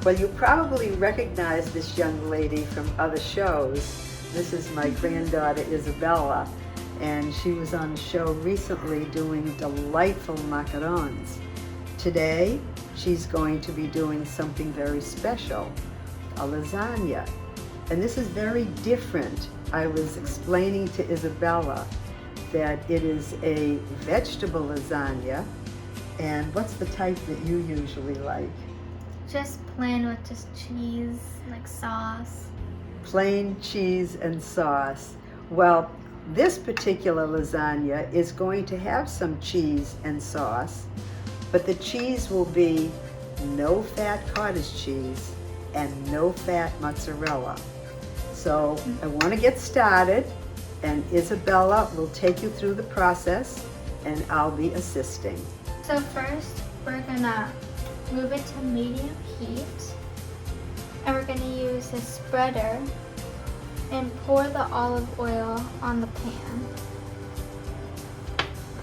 Well, you probably recognize this young lady from other shows. This is my granddaughter Isabella, and she was on a show recently doing delightful macarons. Today, she's going to be doing something very special, a lasagna. And this is very different. I was explaining to Isabella that it is a vegetable lasagna. And what's the type that you usually like? Just plain with just cheese, like sauce. Plain cheese and sauce. Well, this particular lasagna is going to have some cheese and sauce, but the cheese will be no fat cottage cheese and no fat mozzarella. So I want to get started, and Isabella will take you through the process, and I'll be assisting. So first, we're gonna move it to medium heat, and we're gonna use a spreader and pour the olive oil on the pan.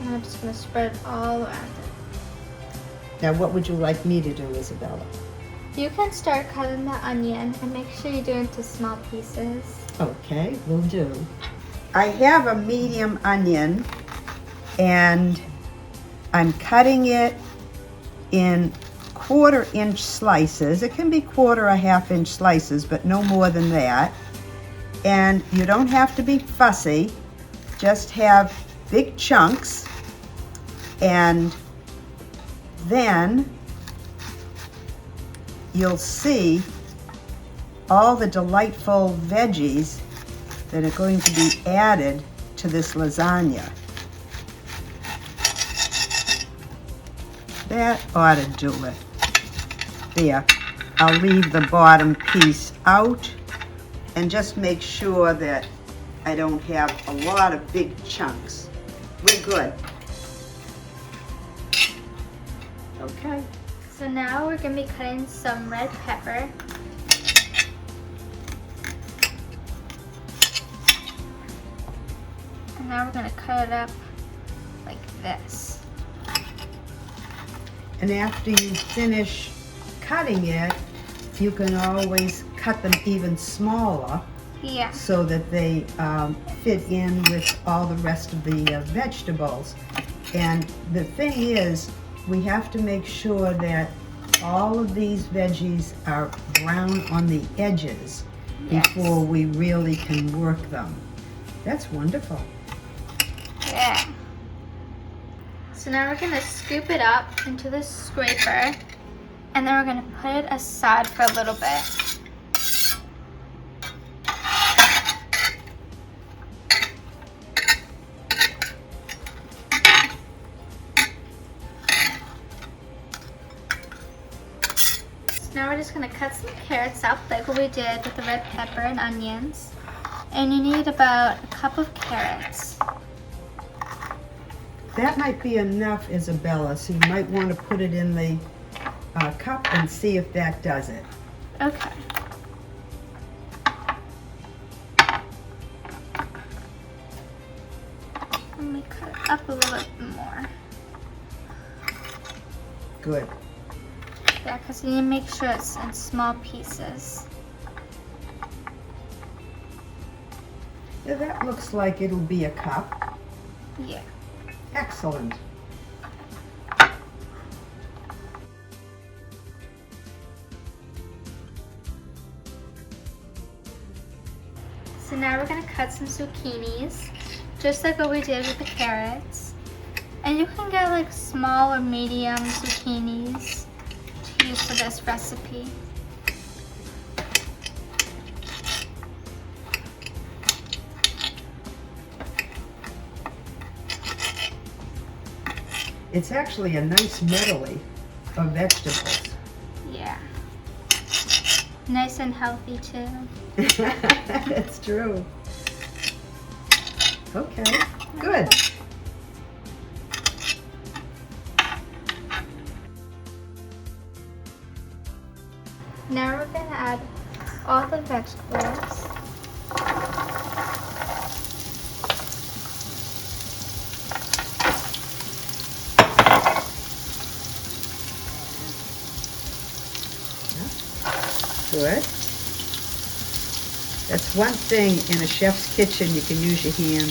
And I'm just gonna spread it all around it. Now, what would you like me to do, Isabella? You can start cutting the onion and make sure you do it into small pieces. Okay, will do. I have a medium onion, and I'm cutting it in 1/4 inch slices. It can be 1/4 or 1/2 inch slices, but no more than that. And you don't have to be fussy, just have big chunks, and then you'll see all the delightful veggies that are going to be added to this lasagna. That ought to do it. There, I'll leave the bottom piece out and just make sure that I don't have a lot of big chunks. We're good. Okay. So now we're gonna be cutting some red pepper. And now we're gonna cut it up like this. And after you finish cutting it, you can always cut them even smaller Yeah. so that they fit in with all the rest of the vegetables. And the thing is, we have to make sure that all of these veggies are brown on the edges before we really can work them. That's wonderful. Yeah. So now we're gonna scoop it up into the scraper, and then we're gonna put it aside for a little bit. So now we're just gonna cut some carrots up like what we did with the red pepper and onions. And you need about a cup of carrots. That might be enough, Isabella, so you might want to put it in the cup and see if that does it. Okay. Let me cut it up a little bit more. Good. Yeah, because you need to make sure it's in small pieces. Yeah, that looks like it'll be a cup. Yeah. Excellent. So now we're going to cut some zucchinis, just like what we did with the carrots. And you can get like small or medium zucchinis to use for this recipe. It's actually a nice medley of vegetables. Yeah. Nice and healthy too. That's true. Okay, good. Now we're going to add all the vegetables. Good. That's one thing in a chef's kitchen, you can use your hands.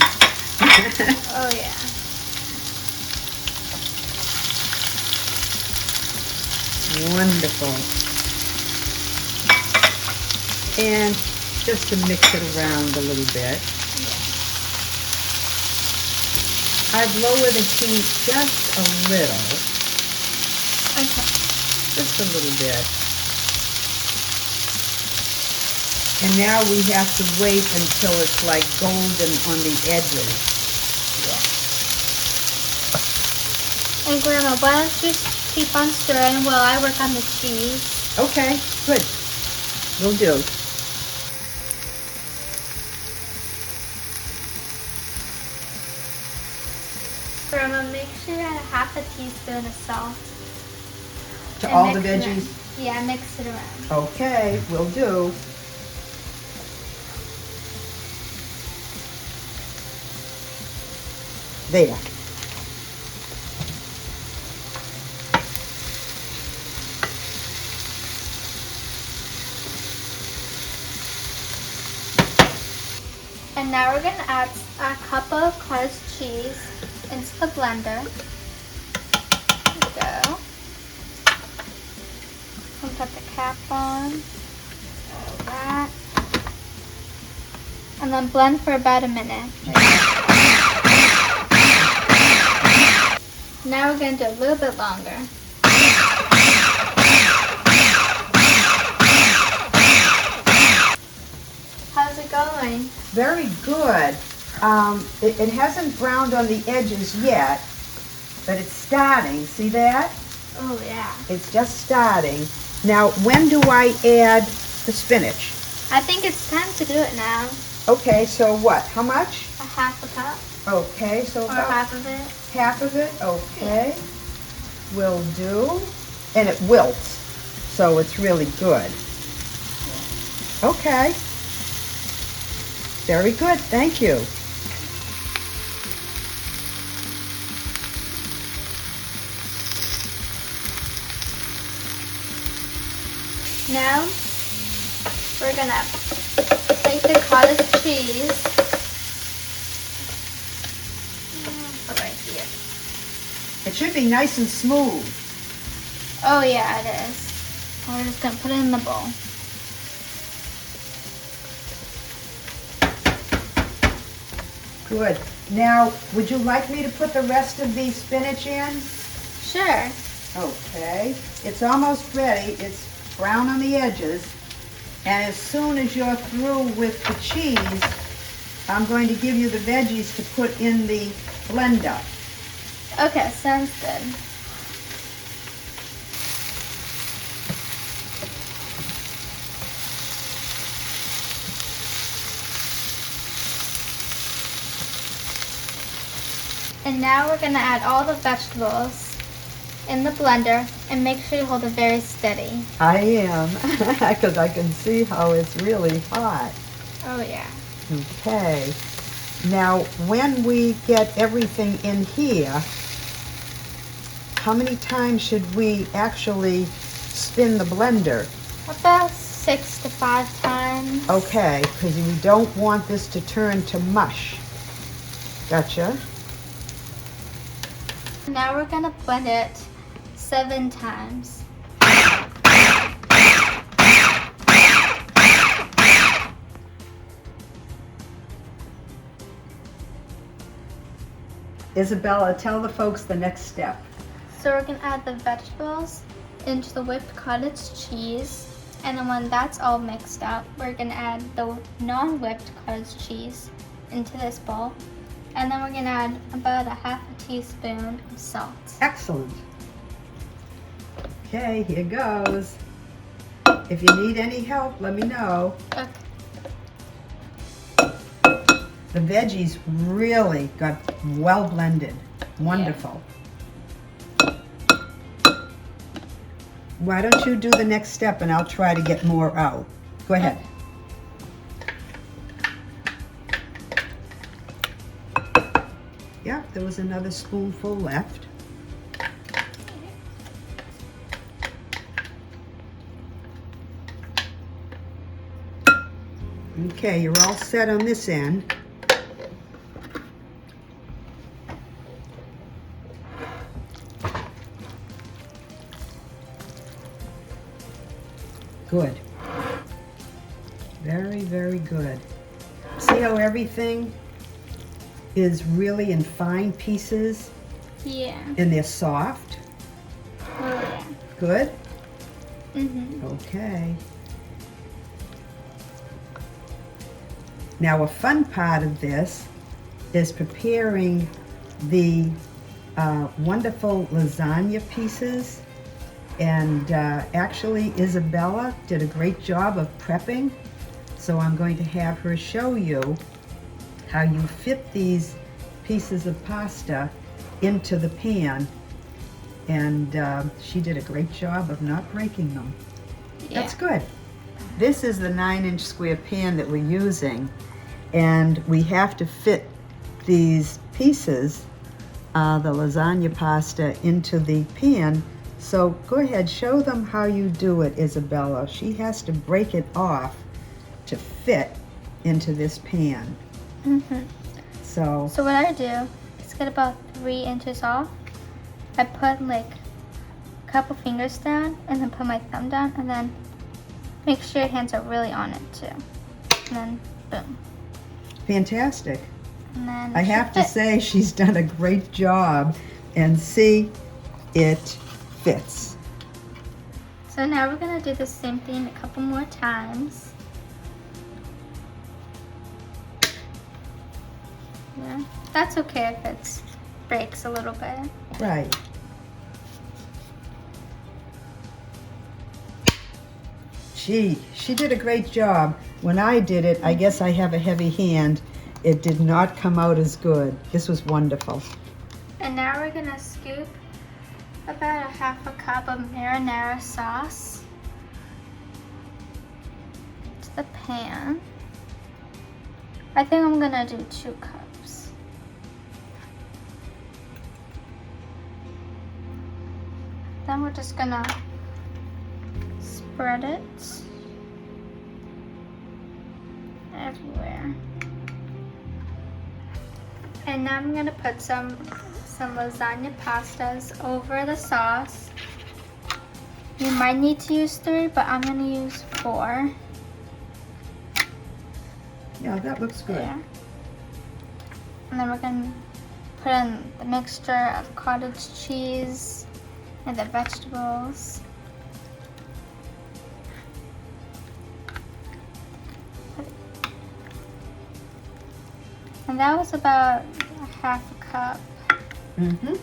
Oh yeah. Wonderful. And just to mix it around a little bit. I'd lower the heat just a little. Okay. Just a little bit. And now we have to wait until it's like golden on the edges. And Grandma, why don't you keep on stirring while I work on the cheese? Okay, good. Will do. Grandma, make sure you add half a teaspoon of salt. To And all the mix it veggies? around. Yeah, mix it around. Okay, will do. There. And now we're going to add a cup of cottage cheese into the blender. There we go. And put the cap on. Like that. And then blend for about a minute. Now we're going to do a little bit longer. How's it going? Very good. It hasn't browned on the edges yet, but it's starting. See that? Oh yeah. It's just starting. Now, when do I add the spinach? I think it's time to do it now. Okay, so what? How much? A half a cup Okay, so or about half of it. half of it. Okay, will do. And it wilts, so it's really good. Okay. Very good, thank you. Now we're gonna take the cottage cheese. Right here. It should be nice and smooth. Oh yeah, it is. We're just gonna put it in the bowl. Good. Now, would you like me to put the rest of the spinach in? Sure. Okay. It's almost ready. It's brown on the edges. And as soon as you're through with the cheese, I'm going to give you the veggies to put in the blender. Okay, sounds good. And now we're gonna add all the vegetables in the blender and make sure you hold it very steady. I am, because I can see how it's really hot. Oh yeah. Okay. Now, when we get everything in here, how many times should we actually spin the blender? About 6 to 5 times. Okay, because we don't want this to turn to mush. Gotcha. Now we're gonna blend it 7 times. Isabella, tell the folks the next step. So we're gonna add the vegetables into the whipped cottage cheese, and then when that's all mixed up, we're gonna add the non-whipped cottage cheese into this bowl, and then we're gonna add about a half a teaspoon of salt. Excellent. Okay, here goes. If you need any help, let me know. Okay. The veggies really got well blended. Wonderful. Why don't you do the next step and I'll try to get more out. Go ahead. Yeah, there was another spoonful left. Okay, you're all set on this end. Good. Very, very good. See how everything is really in fine pieces? Yeah. And they're soft? Oh, yeah. Good? Mm-hmm. Okay. Now a fun part of this is preparing the wonderful lasagna pieces. And actually Isabella did a great job of prepping. So I'm going to have her show you how you fit these pieces of pasta into the pan. And she did a great job of not breaking them. Yeah. That's good. This is the 9-inch square pan that we're using, and we have to fit these pieces, the lasagna pasta, into the pan. So go ahead, show them how you do it, Isabella. She has to break it off to fit into this pan. Mm-hmm. So what I do is get about 3 inches off. I put like a couple fingers down and then put my thumb down and then make sure your hands are really on it too. And then boom. fantastic. And then I have to say she's done a great job, and see, it fits. So now we're gonna do the same thing a couple more times. Yeah, that's okay if it breaks a little bit. Right. She did a great job. When I did it, I guess I have a heavy hand. It did not come out as good. This was wonderful. And now we're gonna scoop about a half a cup of marinara sauce to the pan. I think I'm gonna do 2 cups. Then we're just gonna spread it everywhere. And now I'm gonna put some lasagna pastas over the sauce. You might need to use 3, but I'm gonna use 4. Yeah, that looks good. There. And then we're gonna put in the mixture of cottage cheese and the vegetables. And that was about a half a cup. Mm-hmm.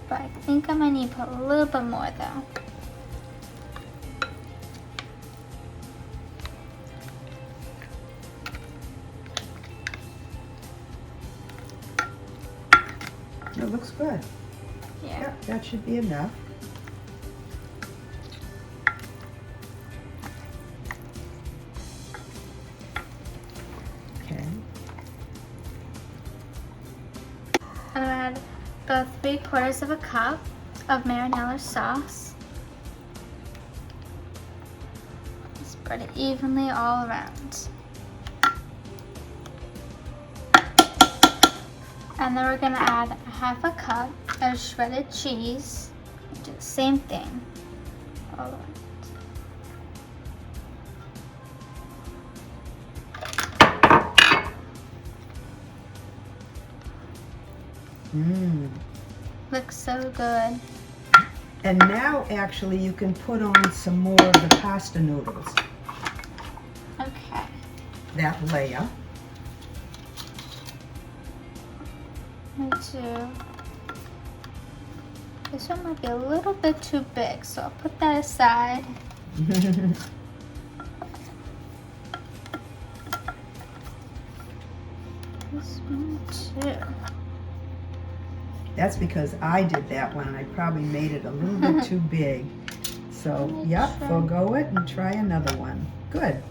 But I think I might need to put a little bit more though. It looks good. Yeah. Yep, that should be enough. Okay. I'm gonna add about 3/4 of a cup of marinara sauce. Spread it evenly all around. And then we're gonna add a half a cup of shredded cheese. Do the same thing all around. Mmm. Looks so good. And now actually you can put on some more of the pasta noodles. Okay. That layer. Me too. This one might be a little bit too big, so I'll put that aside. This one too. That's because I did that one and I probably made it a little bit too big. So, yep, forgo it and try another one. Good.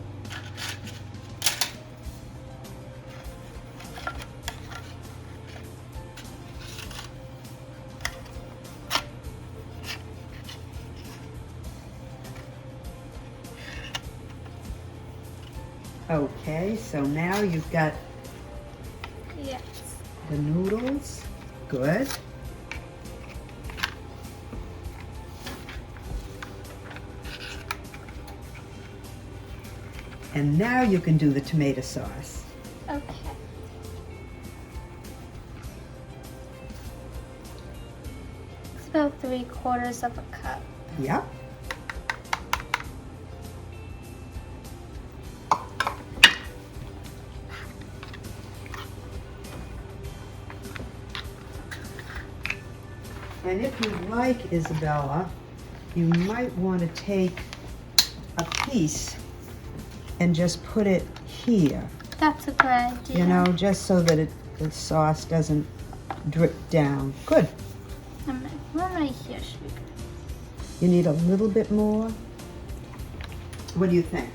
Okay, so now you've got Yes. the noodles. Good. And now you can do the tomato sauce. Okay. It's about 3/4 of a cup. Yep. And if you like, Isabella, you might want to take a piece and just put it here, That's a good idea. you know, just so that the sauce doesn't drip down. Good. One right here should be good. You need a little bit more. What do you think?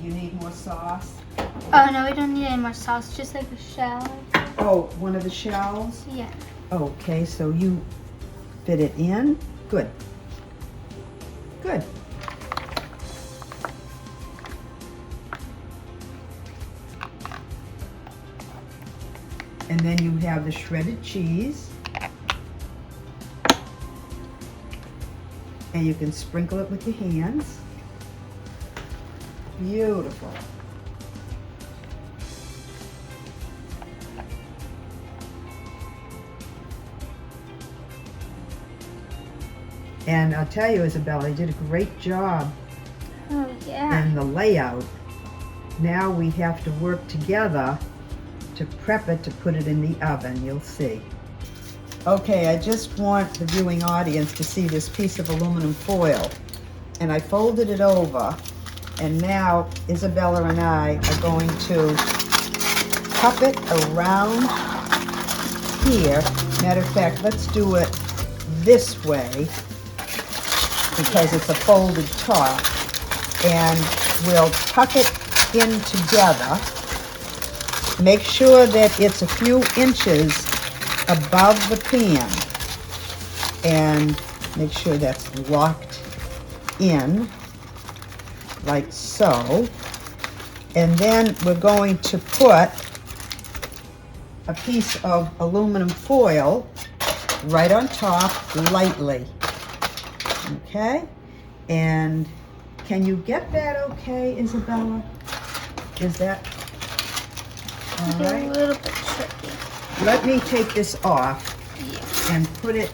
You need more sauce? Oh no, we don't need any more sauce, just like a shell. Oh, one of the shells? Yeah. Okay, so you fit it in. Good. Good. And then you have the shredded cheese. And you can sprinkle it with your hands. Beautiful. And I'll tell you, Isabella, you did a great job Oh yeah. in the layout. Now we have to work together to prep it to put it in the oven. You'll see. Okay, I just want the viewing audience to see this piece of aluminum foil. And I folded it over, and now Isabella and I are going to cup it around here. Matter of fact, let's do it this way because it's a folded top. And we'll tuck it in together. Make sure that it's a few inches above the pan, and make sure that's locked in like so. And then we're going to put a piece of aluminum foil right on top lightly. Okay? And can you get that okay, Isabella? Is that all It's a right? little bit tricky. Let me take this off Yeah. and put it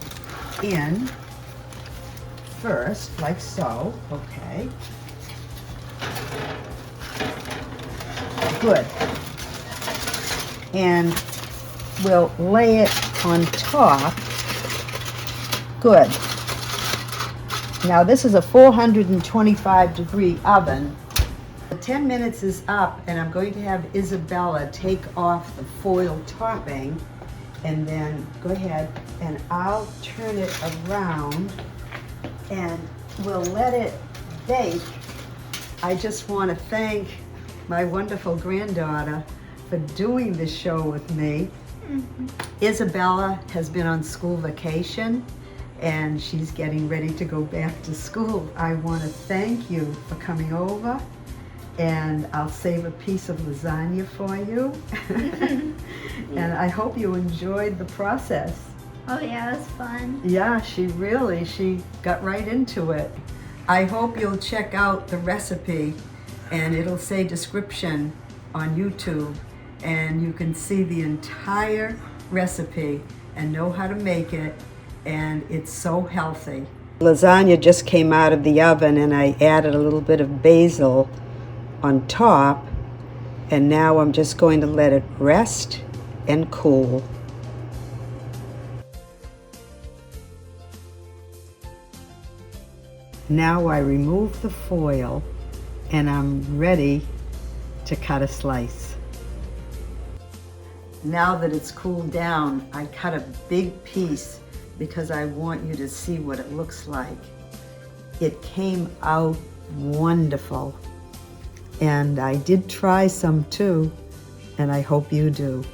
in first, like so. Okay. Good. And we'll lay it on top. Good. Now this is a 425-degree oven. The 10 minutes is up, and I'm going to have Isabella take off the foil topping, and then go ahead and I'll turn it around and we'll let it bake. I just want to thank my wonderful granddaughter for doing this show with me. Isabella has been on school vacation and she's getting ready to go back to school. I want to thank you for coming over, and I'll save a piece of lasagna for you. And I hope you enjoyed the process. Oh yeah, it was fun. Yeah, she got right into it. I hope you'll check out the recipe, and it'll say description on YouTube, and you can see the entire recipe and know how to make it, and it's so healthy. Lasagna just came out of the oven, and I added a little bit of basil on top, and now I'm just going to let it rest and cool. Now I remove the foil and I'm ready to cut a slice. Now that it's cooled down, I cut a big piece because I want you to see what it looks like. It came out wonderful. And I did try some too, and I hope you do.